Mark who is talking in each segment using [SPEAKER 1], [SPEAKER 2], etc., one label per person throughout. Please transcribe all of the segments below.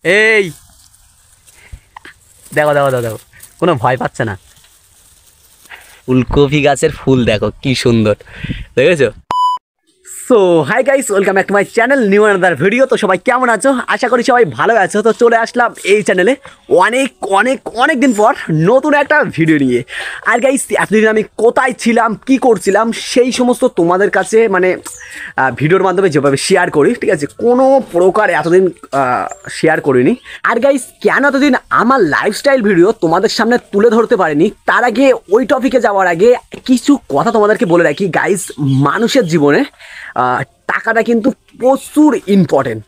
[SPEAKER 1] এই দেখো দেখো দেখো দেখো, কোনো ভয় পাচ্ছে না। ফুলকপি গাছের ফুল দেখো কি সুন্দর, দেখেছো? So hi guys, welcome back to my channel, new another video. তো সবাই কেমন আছো? আশা করি সবাই ভালো আছো। তো চলে আসলাম এই চ্যানেলে অনেক অনেক অনেক দিন পর নতুন একটা ভিডিও নিয়ে। আর গাইস, এতদিন আমি কোথায় ছিলাম, কি করছিলাম, সেই সমস্ত তোমাদের কাছে মানে ভিডিওর মাধ্যমে যেভাবে শেয়ার করি, ঠিক আছে, কোনো প্রকার এতদিন শেয়ার করিনি। আর গাইস, কেন এতদিন আমার লাইফস্টাইল ভিডিও তোমাদের সামনে তুলে ধরতে পারিনি, তার আগে ওই টপিকে যাওয়ার আগে কিছু কথা তোমাদেরকে বলে রাখি। গাইস, মানুষের জীবনে টাকাটা কিন্তু প্রচুর ইম্পর্টেন্ট।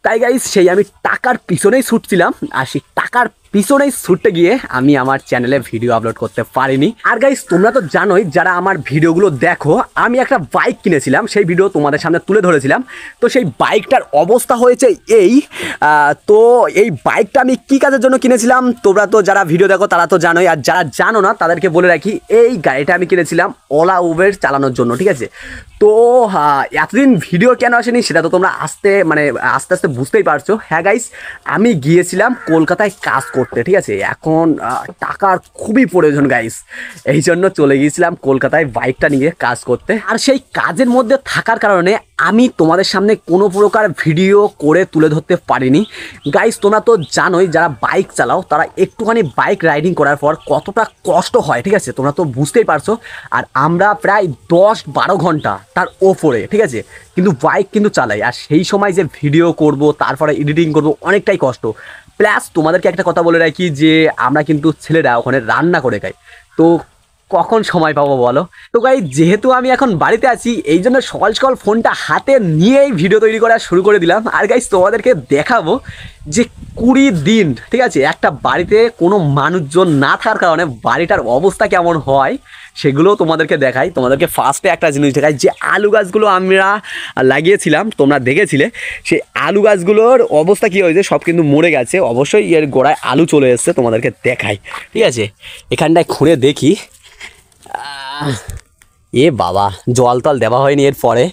[SPEAKER 1] তাই গাইস, সেই আমি টাকার পিছনেই ছুটছিলাম, আর সেই টাকার পিছনেই ছুটতে গিয়ে আমি আমার চ্যানেলে ভিডিও আপলোড করতে পারিনি। আর গাইস, তোমরা তো জানোই, যারা আমার ভিডিওগুলো দেখো, আমি একটা বাইক কিনেছিলাম, সেই ভিডিও তোমাদের সামনে তুলে ধরেছিলাম। তো সেই বাইকটার অবস্থা হয়েছে এই। তো এই বাইকটা আমি কী কাজের জন্য কিনেছিলাম, তোমরা তো যারা ভিডিও দেখো তারা তো জানোই, আর যারা জানো না তাদেরকে বলে রাখি, এই গাড়িটা আমি কিনেছিলাম ওলা উবের চালানোর জন্য, ঠিক আছে? তো এতদিন ভিডিও কেন আসেনি সেটা তো তোমরা আস্তে আস্তে বুঝতেই পারছো। হ্যাঁ গাইস, আমি গিয়েছিলাম কলকাতায় কাজ করতে, ঠিক আছে? এখন টাকার খুবই প্রয়োজন গাইস, এই জন্য চলে গিয়েছিলাম কলকাতায় বাইকটা নিয়ে কাজ করতে। আর সেই কাজের মধ্যে থাকার কারণে আমি তোমাদের সামনে কোনো প্রকার ভিডিও করে তুলে ধরতে পারিনি। গাইস, তোমরা তো জানোই, যারা বাইক চালাও তারা একটুখানি বাইক রাইডিং করার পর কতটা কষ্ট হয়, ঠিক আছে? তোমরা তো বুঝতেই পারছো। আর আমরা প্রায় 10-12 ঘন্টা তার ওপরে, ঠিক আছে, কিন্তু বাইক কিন্তু চালাই। আর সেই সময় যে ভিডিও করব, তারপরে এডিটিং করব, অনেকটাই কষ্ট। প্লাস তোমাদেরকে একটা কথা বলে রাখি যে আমরা কিন্তু ছেলেরা ওখানে রান্না করে খাই, তো কখন সময় পাবো বলো? তো গাই, যেহেতু আমি এখন বাড়িতে আছি, এই জন্য সকাল সকাল ফোনটা হাতে নিয়েই ভিডিও তৈরি করা শুরু করে দিলাম। আর গাইস, তোমাদেরকে দেখাবো যে 20 দিন, ঠিক আছে, একটা বাড়িতে কোনো মানুষজন না থাকার কারণে বাড়িটার অবস্থা কেমন হয় সেগুলো তোমাদেরকে দেখাই। তোমাদেরকে ফার্স্টে একটা জিনিস দেখাই, যে আলু গাছগুলো আমরা লাগিয়েছিলাম, তোমরা দেখেছিলে, সেই আলু গাছগুলোর অবস্থা কী হয়েছে, সব কিন্তু মরে গেছে। অবশ্যই এর গোড়ায় আলু চলে এসছে, তোমাদেরকে দেখাই, ঠিক আছে? এখানটায় খুঁড়ে দেখি। এ বাবা, জল তল দেওয়া হয়নি এরপরে।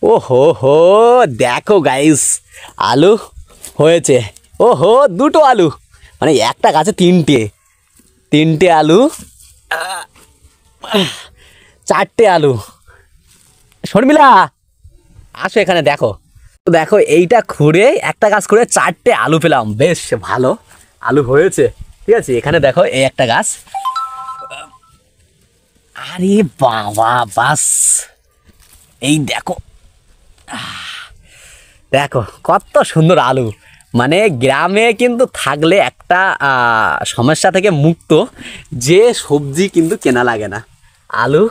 [SPEAKER 1] ও হো, দেখো গাইস, আলু হয়েছে। ও হো, 2টো আলু, মানে একটা গাছে 3টে আলু, 4টে আলু। শর্মিলা, আসো এখানে দেখো। দেখো, এইটা খুঁড়ে একটা গাছ খুঁড়ে 4টে আলু পেলাম, বেশ ভালো আলু হয়েছে, ঠিক আছে? এখানে দেখো, এই একটা গাছ। আরে বাবা, বাস এই দেখো, দেখো কত সুন্দর আলু। মানে গ্রামে কিন্তু থাকলে একটা সমস্যা থেকে মুক্ত, যে সবজি কিন্তু কেনা লাগে না, আলু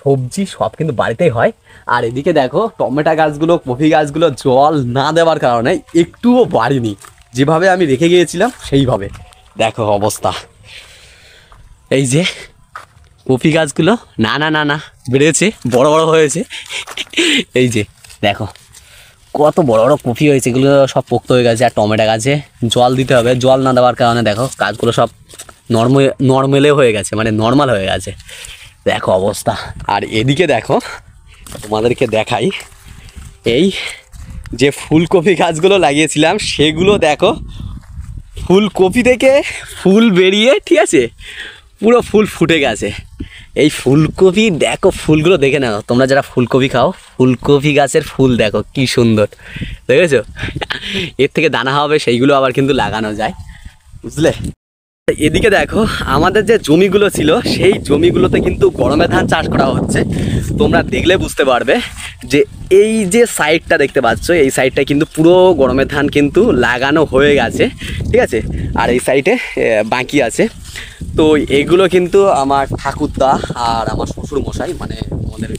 [SPEAKER 1] সবজি সব কিন্তু বাড়িতেই হয়। আর এদিকে দেখো, টমেটো গাছগুলো, কফি গাছগুলো জল না দেওয়ার কারণে একটুও বাড়িনি, যেভাবে আমি রেখে গিয়েছিলাম সেইভাবে। দেখো অবস্থা, এই যে কফি গাছগুলো না না না না বেড়েছে, বড় বড় হয়েছে। এই যে দেখো কত বড় বড় কফি হয়েছে, এগুলো সব পোক্ত হয়ে গেছে। আর টমেটো গাছে জল দিতে হবে, জল না দেওয়ার কারণে দেখো গাছগুলো সব নর্মালে হয়ে গেছে, মানে নর্মাল হয়ে গেছে। দেখো অবস্থা। আর এদিকে দেখো, তোমাদেরকে দেখাই, এই যে ফুলকপি গাছগুলো লাগিয়েছিলাম সেগুলো দেখো, ফুলকপি থেকে ফুল বেরিয়ে, ঠিক আছে, পুরো ফুল ফুটে গেছে। এই ফুলকপি দেখো, ফুলগুলো দেখে নাও তোমরা যারা ফুলকপি খাও, ফুলকপি গাছের ফুল দেখো কি সুন্দর, দেখেছো? এর থেকে দানা হবে, সেইগুলো আবার কিন্তু লাগানো যায়, বুঝলে? এদিকে দেখো, আমাদের যে জমিগুলো ছিল সেই জমিগুলোতে কিন্তু গরমের ধান চাষ করা হচ্ছে। তোমরা দেখলে বুঝতে পারবে যে এই যে সাইডটা দেখতে পাচ্ছ, এই সাইডটা কিন্তু পুরো গরমের ধান কিন্তু লাগানো হয়ে গেছে, ঠিক আছে? আর এই সাইডে বাকি আছে। তো এগুলো কিন্তু আমার ঠাকুরদা আর আমার শ্বশুর মশাই, মানে আমাদের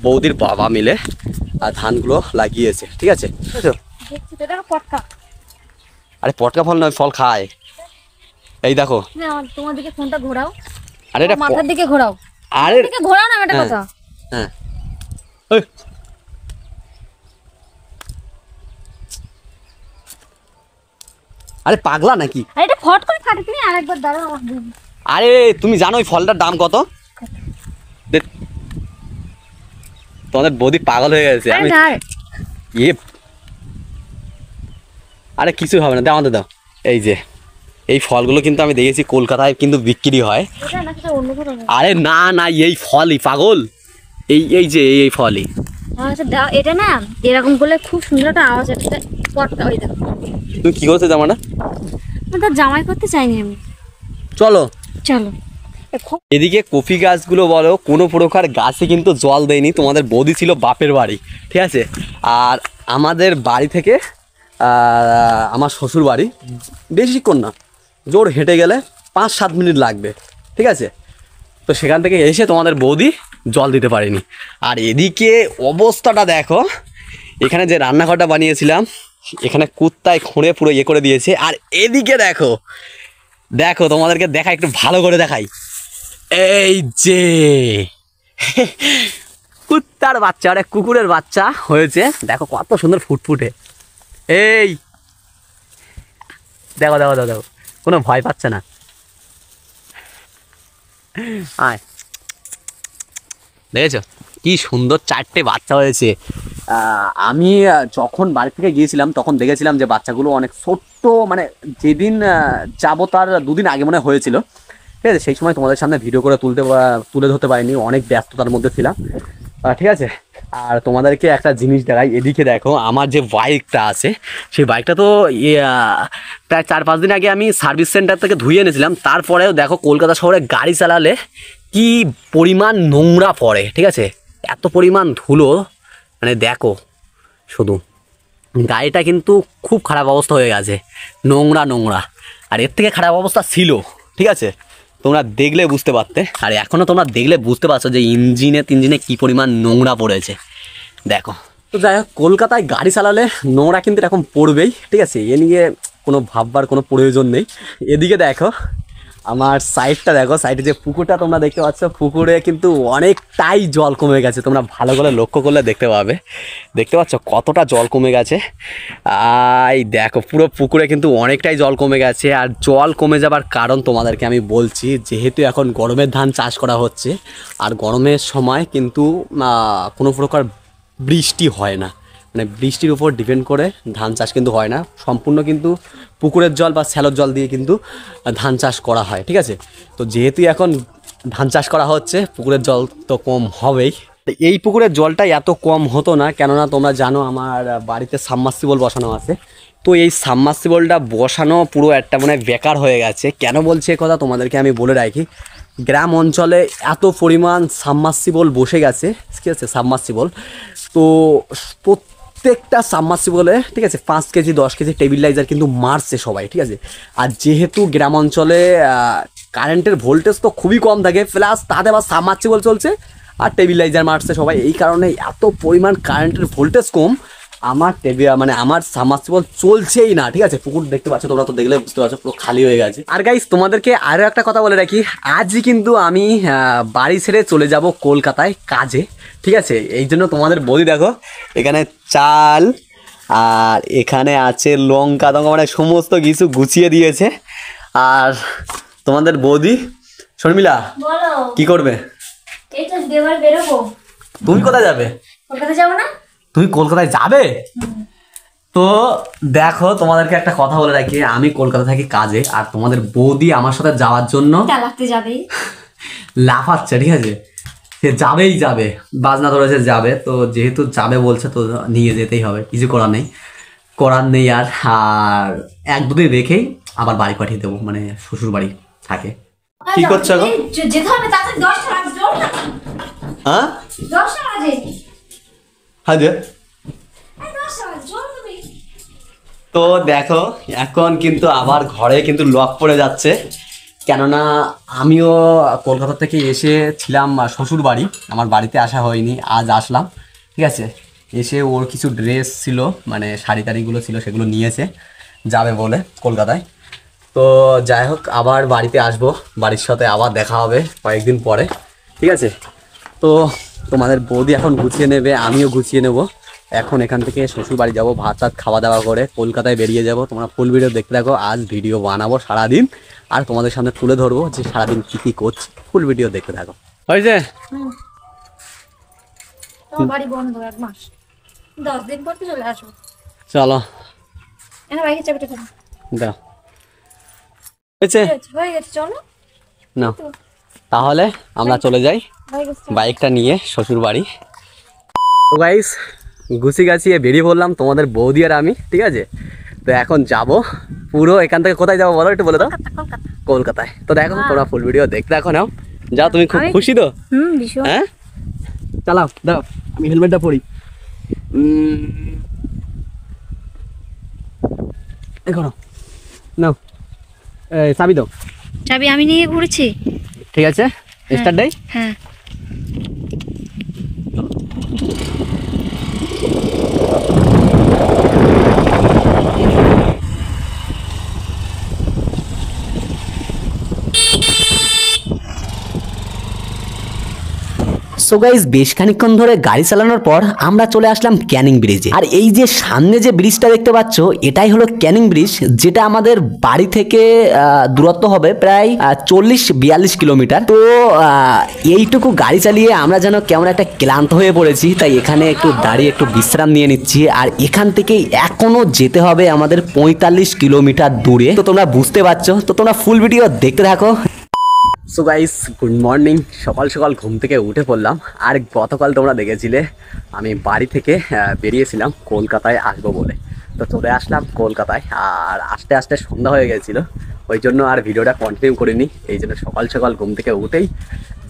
[SPEAKER 1] বৌদির বাবা মিলে ধানগুলো লাগিয়েছে, ঠিক আছে? আরে পটকা ফল নয়, ফল খায়। এই দেখো,
[SPEAKER 2] তোমার দিকে ফোনটা ঘোরাও,
[SPEAKER 1] আরে এটা
[SPEAKER 2] মাথার দিকে ঘোরাও,
[SPEAKER 1] আরে
[SPEAKER 2] দিকে ঘোরাও না, একটা কথা।
[SPEAKER 1] হ্যাঁ, আরে পাগলা নাকি?
[SPEAKER 2] আরে এটা ফট করে ফাটে, তুমি আরেকবার দাঁড়াও আমার দিকে।
[SPEAKER 1] আরে তুমি জানো ওই ফলটার দাম কত? তোমাদের বৌদি পাগল হয়ে গেছে। আমি আরে কিছুই হবে না, দাও আমাদের দাও। এই যে এই ফলগুলো কিন্তু আমি দেখেছি কলকাতায় কিন্তু বিক্রি হয়।
[SPEAKER 2] এটা নাকি তো অন্য কোনো না।
[SPEAKER 1] আরে না না, এই ফলই পাগল, এই যে এই ফলই।
[SPEAKER 2] আচ্ছা দাও, এটা না এরকম করলে খুব সুন্দর একটা আওয়াজ একটা পটকা ওই দেখো।
[SPEAKER 1] তুমি কি করছো জামাটা?
[SPEAKER 2] আমি তো জামাই করতে চাইনি আমি।
[SPEAKER 1] চলো।
[SPEAKER 2] চলো।
[SPEAKER 1] এদিকে কফি গাছগুলো বলো কোনো প্রকার গাছে কিন্তু জল দেয়নি, তোমাদের বৌদি ছিল বাপের বাড়ি, ঠিক আছে। আর আমাদের বাড়ি থেকে আমার শ্বশুর বাড়ি বেশিক্ষণ না, জোর হেঁটে গেলে 5-7 মিনিট লাগবে, ঠিক আছে। তো সেখান থেকে এসে তোমাদের বৌদি জল দিতে পারেনি। আর এদিকে অবস্থাটা দেখো, এখানে যে রান্নাঘরটা বানিয়েছিলাম এখানে কুত্তায় খুঁড়ে পুরো ইয়ে করে দিয়েছে। আর এদিকে দেখো দেখো তোমাদেরকে দেখাই, একটু ভালো করে দেখাই। এই যে কুত্তার বাচ্চা, আরে কুকুরের বাচ্চা হয়েছে, দেখো কত সুন্দর ফুটফুটে। এই দেখো দেখো দেখো দেখো, কোনো ভয় পাচ্ছে না। আয়, দেখেছো কি সুন্দর 4টে বাচ্চা হয়েছে। আমি যখন বাড়ি থেকে গিয়েছিলাম তখন দেখেছিলাম যে বাচ্চাগুলো অনেক ছোট্ট, মানে যেদিন যাবো তার 2 দিন আগে মনে হয়েছিল, ঠিক আছে। সেই সময় তোমাদের সামনে ভিডিও করে তুলে ধরতে পারিনি, অনেক ব্যস্ততার মধ্যে ছিলাম, ঠিক আছে। আর তোমাদেরকে একটা জিনিস দেখাই, এদিকে দেখো আমার যে বাইকটা আছে সেই বাইকটা তো প্রায় 4-5 দিন আগে আমি সার্ভিস সেন্টার থেকে ধুয়ে এনেছিলাম। তারপরেও দেখো কলকাতা শহরে গাড়ি চালালে কি পরিমাণ নোংরা পড়ে, ঠিক আছে, এত পরিমাণ ধুলো, মানে দেখো শুধু গাড়িটা কিন্তু খুব খারাপ অবস্থা হয়ে গেছে, নোংরা নোংরা। আর এর থেকে খারাপ অবস্থা ছিল, ঠিক আছে, তোমরা দেখলে বুঝতে পারতে। আর এখনও তোমরা দেখলে বুঝতে পারছো যে ইঞ্জিনে কী পরিমাণ নোংরা পড়েছে, দেখো। তো যাই হোক, কলকাতায় গাড়ি চালালে নোংরা কিন্তু এরকম পড়বেই, ঠিক আছে, এ নিয়ে কোনো ভাববার কোনো প্রয়োজন নেই। এদিকে দেখো আমার সাইডটা দেখো, সাইডে যে পুকুরটা তোমরা দেখতে পাচ্ছ, পুকুরে কিন্তু অনেকটাই জল কমে গেছে, তোমরা ভালো করে লক্ষ্য করলে দেখতে পাবে, দেখতে পাচ্ছ কতটা জল কমে গেছে। এই দেখো পুরো পুকুরে কিন্তু অনেকটাই জল কমে গেছে। আর জল কমে যাবার কারণ তোমাদেরকে আমি বলছি, যেহেতু এখন গরমের ধান চাষ করা হচ্ছে, আর গরমের সময় কিন্তু কোনো প্রকার বৃষ্টি হয় না, মানে বৃষ্টির উপর ডিপেন্ড করে ধান চাষ কিন্তু হয় না, সম্পূর্ণ কিন্তু পুকুরের জল বা স্যালোর জল দিয়ে কিন্তু ধান চাষ করা হয়, ঠিক আছে। তো যেহেতু এখন ধান চাষ করা হচ্ছে, পুকুরের জল তো কম হবেই। এই পুকুরের জলটা এত কম হতো না, কেননা তোমরা জানো আমার বাড়িতে সাবমার্সিবল বসানো আছে। তো এই সাবমার্সিবলটা বসানো পুরো একটা মানে বেকার হয়ে গেছে। কেন বলছি এ কথা তোমাদেরকে আমি বলে রাখি, গ্রাম অঞ্চলে এত পরিমাণ সাবমার্সিবল বসে গেছে, ঠিক আছে, সাবমার্সিবল। তো প্রত্যেকটা সাবমার্সিবলে, ঠিক আছে, 5 কেজি 10 কেজি টেবিলাইজার কিন্তু মারছে সবাই, ঠিক আছে। আর যেহেতু গ্রাম অঞ্চলে কারেন্টের ভোল্টেজ তো খুবই কম থাকে, প্লাস তাতে আবার সাবমার্সিবল চলছে আর টেবিলাইজার মারছে সবাই, এই কারণে এত পরিমাণ কারেন্টের ভোল্টেজ কম, আমার মানে আমার সাবমার্সিবল চলছেই না, ঠিক আছে। পুকুর দেখতে পাচ্ছ তোমরা, তো দেখলে বুঝতে পারছো পুরো খালি হয়ে গেছে। আর গাইস তোমাদেরকে আরও একটা কথা বলে রাখি, আজই কিন্তু আমি বাড়ি ছেড়ে চলে যাব কলকাতায় কাজে, ঠিক আছে। এই জন্য তোমাদের বৌদি দেখো এখানে চাল আর এখানে আছে লঙ্কা টঙ্কা, মানে সমস্ত কিছু গুছিয়ে দিয়েছে। আর তোমাদের বৌদি শর্মিলা
[SPEAKER 2] বলো
[SPEAKER 1] কি করবে?
[SPEAKER 2] এই তো দেবার বেরোবো।
[SPEAKER 1] তুমি কোথায় যাবে?
[SPEAKER 2] কলকাতা যাবো না?
[SPEAKER 1] তুমি কলকাতায় যাবে? তো দেখো তোমাদেরকে একটা কথা বলে রাখি, আমি কলকাতা থাকি কাজে, আর তোমাদের বৌদি আমার সাথে যাওয়ার জন্য
[SPEAKER 2] লাগতে যাবেই
[SPEAKER 1] লাফাচ্ছে, ঠিক আছে, সে যাবেই যাবে, বাজনা ধরেছে যাবে। তো যেহেতু যাবে বলছে তো নিয়ে যেতেই হবে, কিছু করার নেই। আর 1-2 দিন রেখেই আবার বাড়ি পাঠিয়ে দেবো, মানে শ্বশুর বাড়ি থাকে। কি করছো গো?
[SPEAKER 2] যেতে হবে তাড়াতাড়ি, 10টা বাজে।
[SPEAKER 1] হ্যাঁ
[SPEAKER 2] 10টা বাজে।
[SPEAKER 1] হ্যাঁ যে
[SPEAKER 2] 10টা বাজে, চলো তুমি।
[SPEAKER 1] তো দেখো এখন কিন্তু আবার ঘরে কিন্তু লক পড়ে যাচ্ছে, কেননা আমিও কলকাতা থেকে এসেছিলাম শ্বশুর বাড়ি, আমার বাড়িতে আসা হয়নি, আজ আসলাম, ঠিক আছে। এসে ওর কিছু ড্রেস ছিল, মানে শাড়ি টাড়িগুলো ছিল, সেগুলো নিয়েছে যাবে বলে কলকাতায়। তো যাই হোক আবার বাড়িতে আসবো, বাড়ির সাথে আবার দেখা হবে কয়েকদিন পরে, ঠিক আছে। তো তোমাদের বৌদি এখন গুছিয়ে নেবে, আমিও গুছিয়ে নেব, এখন এখান থেকে শ্বশুর বাড়ি যাবো, ভাত টাত খাওয়া দাওয়া করে কলকাতায় বেরিয়ে যাব। তোমরা ফুল ভিডিও দেখতে থাকো, আজ ভিডিও বানাবো সারাদিন, আর তোমাদের সামনে তুলে ধরবো যে সারাদিন কী কী করছি, ফুল ভিডিও দেখতে থাকো। হয়েছে?
[SPEAKER 2] তোমার বাড়ি বন্ধ 1 মাস, 10 দিন পর তো চলে আসবো।
[SPEAKER 1] চলো।
[SPEAKER 2] এনে বাইকের চাবিটা ধরো।
[SPEAKER 1] দাও হয়েছে
[SPEAKER 2] হয়ে গেছে, চলো।
[SPEAKER 1] না তাহলে আমরা চলে যাই
[SPEAKER 2] হয়ে গেছে।
[SPEAKER 1] বাইকটা নিয়ে শ্বশুর বাড়ি। তো গাইস গুছি গাছিয়ে বেরিয়ে পড়লাম তোমাদের বৌদি আর আমি, ঠিক আছে। তো এখন যাব পুরো এখান থেকে কোথায় যাবো বলো একটু বলে দাও।
[SPEAKER 2] কলকাতা।
[SPEAKER 1] কলকাতায়। তো দেখো তোমরা ফুল ভিডিও দেখতে দেখো নাও। যাও, তুমি খুব খুশি তো?
[SPEAKER 2] ভীষণ।
[SPEAKER 1] হ্যাঁ চালাও, দাও আমি হেলমেটটা পরি। দেখো নাও, চাবি দাও।
[SPEAKER 2] চাবি আমি নিয়ে ঘুরেছি।
[SPEAKER 1] ঠিক আছে, স্টার্ট দেই।
[SPEAKER 2] হ্যাঁ।
[SPEAKER 1] সো গাইস বেশ খানিকক্ষণ ধরে গাড়ি চালানোর পর আমরা চলে আসলাম ক্যানিং ব্রিজে। আর এই যে সামনে যে ব্রিজটা দেখতে পাচ্ছ এটাই হলো ক্যানিং ব্রিজ, যেটা আমাদের বাড়ি থেকে দূরত্ব হবে প্রায় 40-42 কিলোমিটার। তো এইটুকু গাড়ি চালিয়ে আমরা যেন কেমন একটা ক্লান্ত হয়ে পড়েছি, তাই এখানে একটু দাঁড়িয়ে একটু বিশ্রাম নিয়ে নিচ্ছি। আর এখান থেকে এখনো যেতে হবে আমাদের 45 কিলোমিটার দূরে। তো তোমরা বুঝতে পারছো, তো তোমরা ফুল ভিডিও দেখতে থাকো। সো গাইস গুড মর্নিং, সকাল সকাল ঘুম থেকে উঠে পড়লাম। আর গতকাল তোমরা দেখেছিলে আমি বাড়ি থেকে বেরিয়েছিলাম কলকাতায় আসবো বলে। তো চলে আসলাম কলকাতায়, আর আস্তে আস্তে সন্ধ্যা হয়ে গেছিলো, ওই জন্য আর ভিডিওটা কন্টিনিউ করিনি। এই জন্য সকাল সকাল ঘুম থেকে উঠেই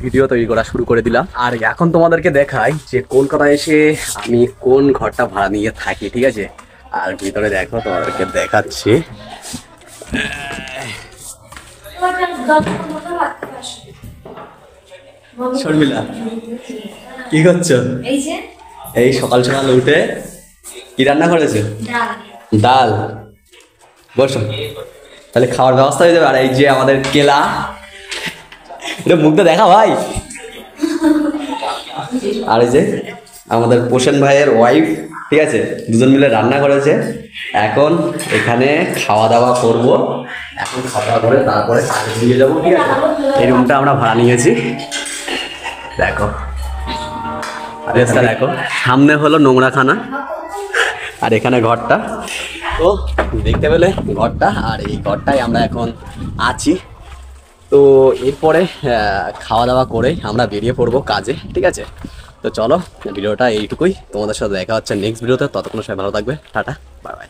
[SPEAKER 1] ভিডিও তৈরি করা শুরু করে দিলাম। আর এখন তোমাদেরকে দেখাই যে কলকাতায় এসে আমি কোন ঘরটা ভাড়া নিয়ে থাকি, ঠিক আছে। আর ভিতরে দেখো তোমাদেরকে দেখাচ্ছি। শর্মিলা কি করছো?
[SPEAKER 2] এই যে
[SPEAKER 1] এই সকাল সকাল উঠে কি রান্না করেছো?
[SPEAKER 2] ডাল।
[SPEAKER 1] ডাল। বসো, তাহলে খাওয়ার ব্যবস্থা হয়ে যাবে। আর এই যে আমাদের কেলা, এটা মুখটা দেখা ভাই। আর এই যে আমাদের পোষণ ভাইয়ের ওয়াইফ, ঠিক আছে, দুজন মিলে রান্না করেছে। এখন এখানে খাওয়া দাওয়া করব। এখন খাওয়া দাওয়া করে তারপরে কাজে দিয়ে যাবো, ঠিক আছে। এই রুমটা আমরা ভাড়া নিয়েছি, দেখো ড্রেসটা দেখো। সামনে হলো নোংরাখানা, আর এখানে ঘরটা। তো দেখতে পেলে ঘরটা, আর এই ঘরটাই আমরা এখন আছি। তো এরপরে খাওয়া দাওয়া করে আমরা বেরিয়ে পড়বো কাজে, ঠিক আছে। তো চলো ভিডিওটা এইটুকুই, তোমাদের সাথে দেখা হচ্ছে নেক্সট ভিডিওতে। ততক্ষণ সবাই ভালো থাকবে, টাটা বাই বাই।